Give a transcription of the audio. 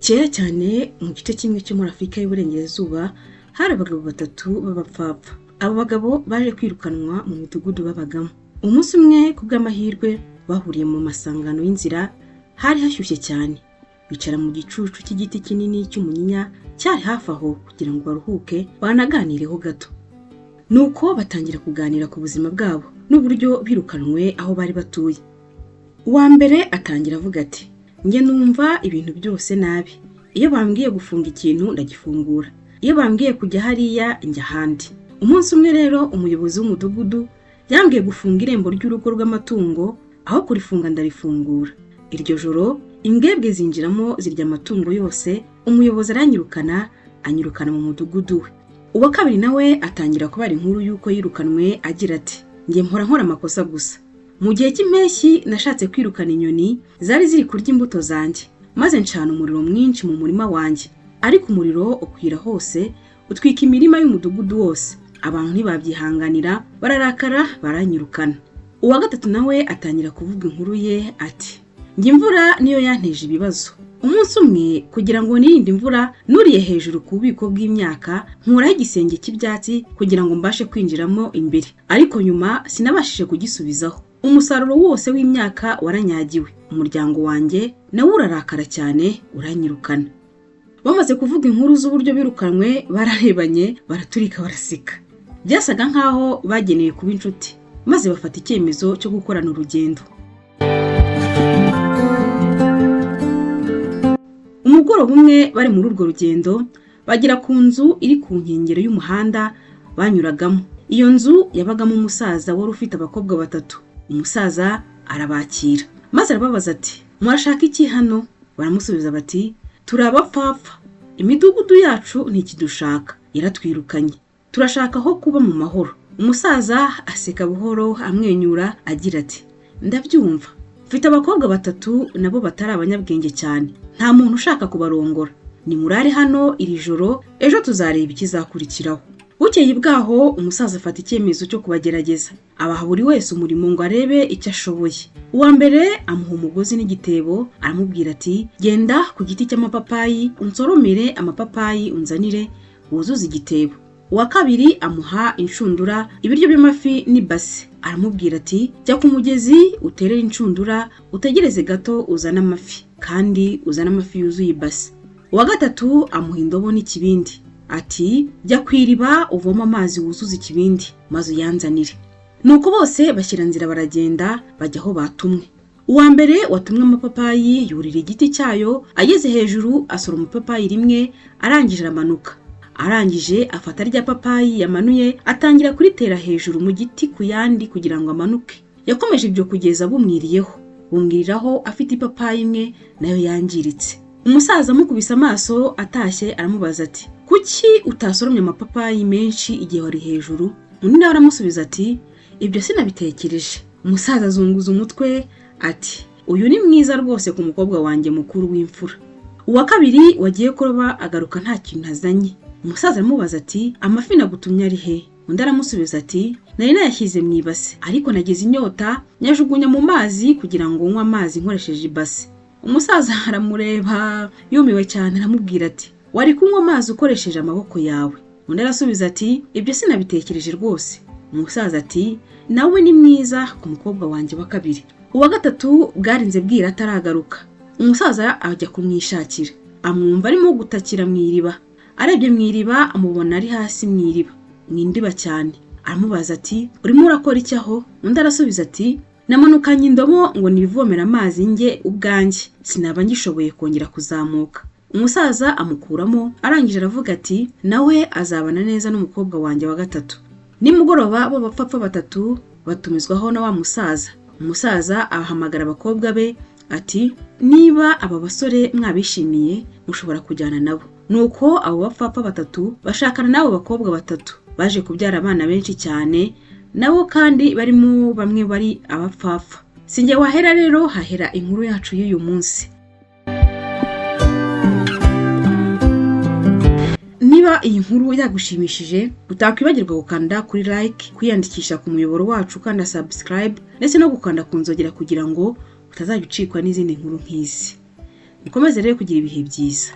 Kera cyane mu gice kimwe cyo muri Afrika y'Uburengerazuba hari abagabo batatu b'abapfapfa. Abo bagabo baje kwirukanwa mu midugudu babagamo. Umunsi umwe kubw'amahirwe bahuriye mu masangano y'inzira, hari hashyushye cyane. Bicara mu gicucu cy'igiti kinini cy'umunyinya cyari hafi aho kugira ngo baruhuke banaganireho gato. Nuko batangira kuganira ku buzima bwabo n'uburyo birukanwe aho bari batuye. Uwa mbere atangira avuga ati: "Nge numva ibintu byose nabi. Iyo bambwiye gufunga ikintu ndagifungura. Iyo bambwiye kujya hariya njya handi." Umunsi umwe rero umuyobozi w'umudugudu yambwiye gufunga irembo ry'urugo rw'amatungo, aho kurifunga ndarifungura. Iryo joro imbwebwe zinjiramo zirya amatungo yose, umuyobozi aranyirukana mu mudugudu we. Uwa kabiri nawe atangira kubara inkuru yuko yirukanwe agira ati: "Nge mpora nkora amakosa gusa. Mu gihe cy'impeshyi nashatse kwirukana inyoni zari ziri kurya imbuto zanjye, maze ncana umuriro mwinshi mu murima wanjye, ariko umuriro ukwira hose utwika imirima y'umudugudu wose. Abantu ntibabyihanganira bararakara baranyirukana." Uwa gatatu nawe atangira kuvuga inkuru ye ati: "Nge imvura niyo yanteje ibibazo. Umunsi umwe kugira ngo nirinde imvura nuriye hejuru ku bubiko bw'imyaka, nkuraho igisenge cy'ibyatsi kugira ngo mbashe kwinjiramo imbere, ariko nyuma sinabashije kugisubizaho. Umusaruro wose w'imyaka waranyagiwe, umuryango wanjye nawe urarakara cyane uranyirukana." Bamaze kuvuga inkuru z'uburyo birukanwe bararebanye baraturika baraseka. Byasaga nkaho bageneye kuba inshuti, maze bafata icyemezo cyo gukorana urugendo. Umugoroba umwe bari muri urwo rugendo bagera ku nzu iri ku nkengero y'umuhanda banyuragamo. Iyo nzu yabagamo umusaza wari ufite abakobwa batatu. Umusaza arabakira maze arababaza ati: "Murashaka iki hano?" Baramusubiza bati: "Turi abapfapfa. Imidugudu yacu ntikidushaka, yaratwirukanye. Turashaka aho kuba mu mahoro." Umusaza aseka buhoro amwenyura agira ati: "Ndabyumva. Mfite abakobwa batatu nabo batari abanyabwenge cyane. Nta muntu ushaka kubarongora. Ni murare hano iri joro, ejo tuzareba ikizakurikiraho." Bukeye bwaho umusaza afata icyemezo cyo kubagerageza. Abaha buri wese umurimo ngo arebe icyo ashoboye. Uwa mbere amuha umugozi n'igitebo, aramubwira ati: "Genda ku giti cy'amapapayi unsoromere amapapayi unzanire wuzuze igitebo." Uwa kabiri amuha inshundura, ibiryo by'amafi n'ibase, aramubwira ati: "Jya ku mugezi uterere inshundura, utegereze gato uzana amafi, kandi uzana amafi yuzuye ibase." Uwa gatatu amuha indobo n'ikibindi, ati: "Jya kwiriba uvoma amazi wuzuza ikibindi, maze uyanzanire." Nuko bose bashyira nzira baragenda bajya aho batumwe. Uwa mbere watumwe amapapayi yurira igiti cyayo, ageze hejuru asora umupapayi rimwe, arangije aramanuka. Arangije afata rya papayi yamanuye atangira kuritera hejuru mu giti ku yandi kugira ngo amanuke. Yakomeje ibyo kugeza bumwiriraho afite ipapayi imwe nayo yangiritse. Umusaza amukubise amaso atashye aramubaza ati: "Kuki utasoromye amapapayi menshi igihe wari hejuru?" Undi nawe aramusubiza ati: "Ibyo sinabitekereje." Umusaza azunguza umutwe ati: "Uyu ni mwiza rwose ku mukobwa wanjye mukuru w'imfura." Uwa kabiri wagiye kuroba agaruka nta kintu azanye. Umusaza aramubaza ati: "Amafi nagutumye ari he?" Undi aramusubiza ati: "Nari nayashyize mu ibase, ariko nagize inyota nyajugunya mu mazi kugira ngo nywe amazi nkoresheje ibase." Umusaza aramureba yumiwe cyane aramubwira ati: "Wari kunywa amazi ukoresheje amaboko yawe." Undi arasubiza ati: "Ibyo sinabitekereje rwose." Umusaza ati: "Nawe ni mwiza ku mukobwa wanjye wa kabiri." Uwa gatatu bwarinze bwira ataragaruka. Umusaza ajya kumwishakira, amwumva arimo gutakira mu iriba. Arebye mu iriba amubona ari hasi mu iriba, mu indiba cyane. Aramubaza ati: "Urimo urakora iki aho?" Undi arasubiza ati: "Namanukanye indobo ngo nivomera amazi nge ubwanjye, sinaba ngishoboye kongera kuzamuka." Umusaza amukuramo, arangije aravuga ati: "Nawe azabana neza n'umukobwa wanjye wa gatatu." Nimugoroba bo bapfapfa batatu batumizwaho na wa musaza. Umusaza ahamagara abakobwa be ati: "Niba aba basore mwabishimiye mushobora kujyana nabo." Nuko abo bapfapfa batatu bashakana n'abo bakobwa batatu, baje kubyara abana benshi cyane, nabo kandi barimo bamwe bari abapfapfa. Sinjye wahera rero, hahera inkuru yacu y'uyu munsi. Niba iyi nkuru yagushimishije, utakwibagirwa gukanda kuri like, kwiyandikisha ku muyoboro wacu kandi subscribe, ndetse no gukanda ku nzogera kugira ngo utazajya ucikwa n'izindi nkuru nk'izi. mukomeze rero kugira ibihe byiza.